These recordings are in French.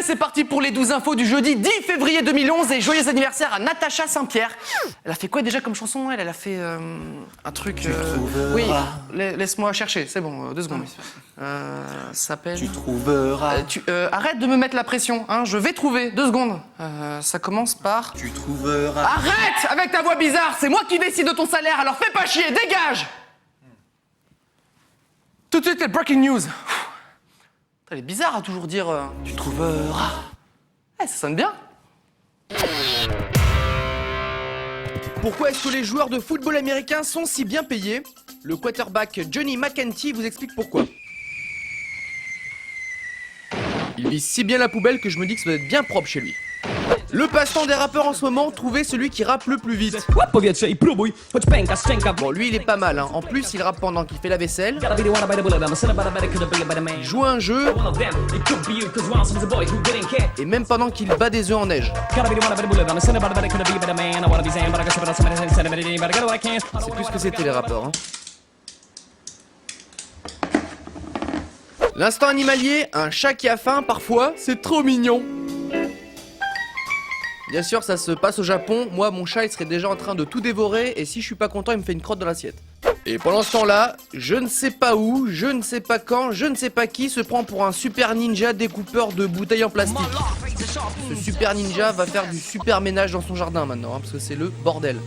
c'est parti pour les 12 infos du jeudi 10 février 2011 et joyeux anniversaire à Natacha Saint-Pierre. Elle a fait quoi déjà comme chanson? Elle a fait un truc... Oui, laisse-moi chercher, c'est bon, 2 secondes. S'appelle... Tu trouveras... arrête de me mettre la pression, hein, je vais trouver, 2 secondes. Ça commence par... Tu trouveras... Arrête avec ta voix bizarre, c'est moi qui décide de ton salaire, alors fais pas chier, dégage! Tout de suite, les breaking news. Elle est bizarre à toujours dire tu trouveras. Ça sonne bien. Pourquoi est-ce que les joueurs de football américains sont si bien payés? Le quarterback Johnny McEntee vous explique pourquoi. Il vise si bien la poubelle que je me dis que ça doit être bien propre chez lui. Le passe-temps des rappeurs en ce moment, trouver celui qui rappe le plus vite. Bon, lui il est pas mal, hein. En plus il rappe pendant qu'il fait la vaisselle. Il joue à un jeu. Et même pendant qu'il bat des œufs en neige. C'est plus ce que c'était les rappeurs, hein. L'instant animalier, un chat qui a faim parfois, c'est trop mignon. Bien sûr, ça se passe au Japon. Moi, mon chat, il serait déjà en train de tout dévorer. Et si je suis pas content, il me fait une crotte dans l'assiette. Et pendant ce temps-là, je ne sais pas où, je ne sais pas quand, je ne sais pas qui se prend pour un super ninja découpeur de bouteilles en plastique. Ce super ninja va faire du super ménage dans son jardin maintenant, hein, parce que c'est le bordel.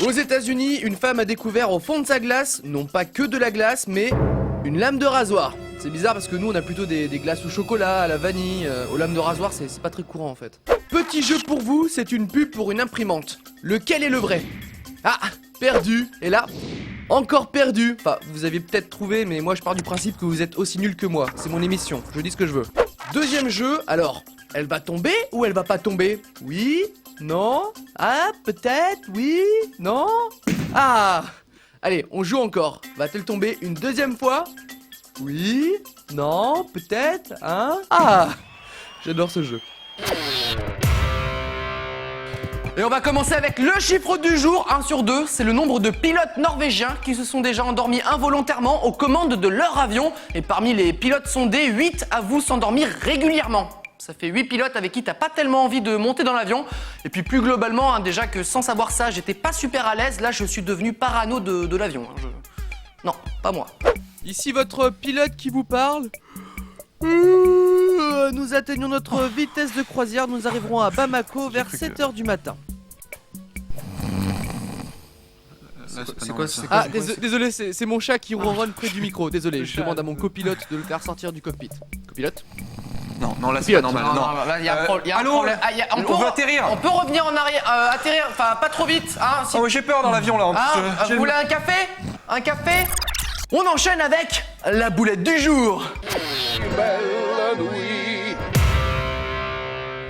Aux États-Unis, une femme a découvert au fond de sa glace, non pas que de la glace, mais une lame de rasoir. C'est bizarre parce que nous on a plutôt des glaces au chocolat, à la vanille, aux lames de rasoir c'est pas très courant en fait. Petit jeu pour vous, c'est une pub pour une imprimante. Lequel est le vrai? Ah, perdu. Et là, encore perdu. Enfin, vous avez peut-être trouvé, mais moi je pars du principe que vous êtes aussi nul que moi. C'est mon émission, je dis ce que je veux. Deuxième jeu, alors, elle va tomber ou elle va pas tomber? Oui? Non? Ah, peut-être? Oui? Non? Ah! Allez, on joue encore. Va-t-elle tomber une deuxième fois? Oui? Non? Peut-être? Hein? Ah! J'adore ce jeu. Et on va commencer avec le chiffre du jour, 1 sur 2. C'est le nombre de pilotes norvégiens qui se sont déjà endormis involontairement aux commandes de leur avion. Et parmi les pilotes sondés, 8 avouent s'endormir régulièrement. Ça fait 8 pilotes avec qui t'as pas tellement envie de monter dans l'avion. Et puis plus globalement, hein, déjà que sans savoir ça, j'étais pas super à l'aise. Là, je suis devenu parano de l'avion. Hein. Non, pas moi. Ici votre pilote qui vous parle. Nous atteignons notre vitesse de croisière. Nous arriverons à Bamako vers 7h du matin. C'est quoi ça? Ah, désolé, c'est mon chat qui ronronne près du micro. Désolé, je demande à mon copilote de le faire sortir du cockpit. Copilote? Non, là c'est pas normal. Non. Là, il y a un problème. On veut atterrir. On peut revenir en arrière, atterrir, enfin pas trop vite. Hein, si... Oh, j'ai peur dans l'avion là. En plus, vous voulez un café? Un café? On enchaîne avec la boulette du jour.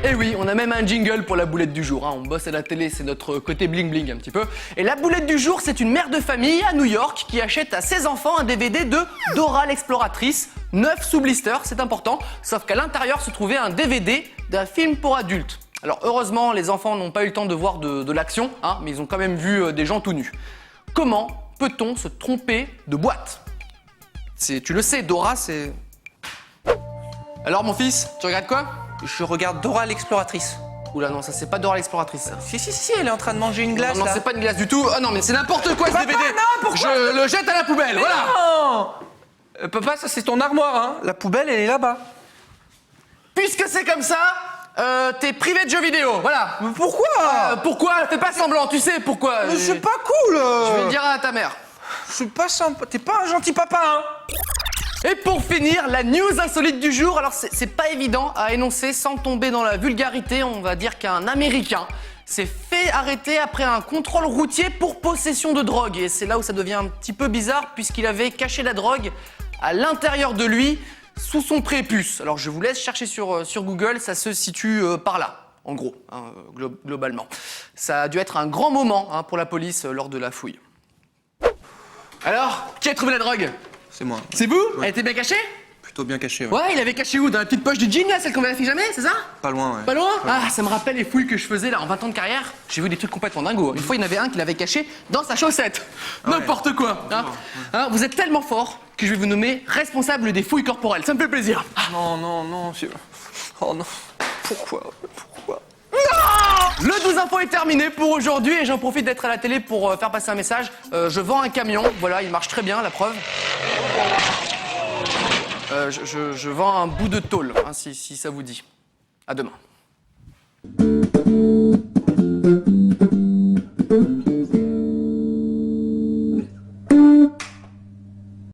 Et oui, on a même un jingle pour la boulette du jour, hein. On bosse à la télé, c'est notre côté bling bling un petit peu. Et la boulette du jour, c'est une mère de famille à New York qui achète à ses enfants un DVD de Dora l'exploratrice, 9 sous blister, c'est important, sauf qu'à l'intérieur se trouvait un DVD d'un film pour adultes. Alors heureusement, les enfants n'ont pas eu le temps de voir de l'action, hein, mais ils ont quand même vu des gens tout nus. Comment peut-on se tromper de boîte? Tu le sais, Dora, c'est... Alors mon fils, tu regardes quoi? Je regarde Dora l'exploratrice. Oula non, ça c'est pas Dora l'exploratrice ça. Si, elle est en train de manger une glace Non, là. c'est pas une glace du tout. Ah non, mais c'est n'importe quoi ce Papa, DVD. non, pourquoi? Je le jette à la poubelle, Mais voilà. non Papa, ça c'est ton armoire, hein. La poubelle, elle est là-bas. Puisque c'est comme ça, t'es privé de jeux vidéo, voilà. Mais pourquoi? Pourquoi? Fais pas semblant, tu sais pourquoi. Mais c'est pas cool. Je vais le dire à ta mère. C'est pas sympa. T'es pas un gentil papa, hein. Et pour finir, la news insolite du jour. Alors c'est pas évident à énoncer sans tomber dans la vulgarité. On va dire qu'un Américain s'est fait arrêter après un contrôle routier pour possession de drogue. Et c'est là où ça devient un petit peu bizarre puisqu'il avait caché la drogue à l'intérieur de lui, sous son prépuce. Alors je vous laisse chercher sur Google, ça se situe par là, en gros, hein, globalement. Ça a dû être un grand moment hein, pour la police lors de la fouille. Alors, qui a trouvé la drogue? C'est moi. C'est vous? Ouais. Elle était bien cachée? Plutôt bien caché, ouais. Ouais, il avait caché où? Dans la petite poche du jean là, celle qu'on vérifie jamais, c'est ça? Pas loin, ouais. Pas loin? Ah, ça me rappelle les fouilles que je faisais là en 20 ans de carrière. J'ai vu des trucs complètement dingos. Une fois, il y en avait un qui l'avait caché dans sa chaussette. Ah ouais. N'importe quoi. Hein. Hein, vous êtes tellement fort que je vais vous nommer responsable des fouilles corporelles. Ça me fait plaisir. Non, monsieur. Oh non. Pourquoi? Le 12 info est terminé pour aujourd'hui et j'en profite d'être à la télé pour faire passer un message. Je vends un camion, voilà, il marche très bien, la preuve. Je vends un bout de tôle, hein, si ça vous dit. À demain.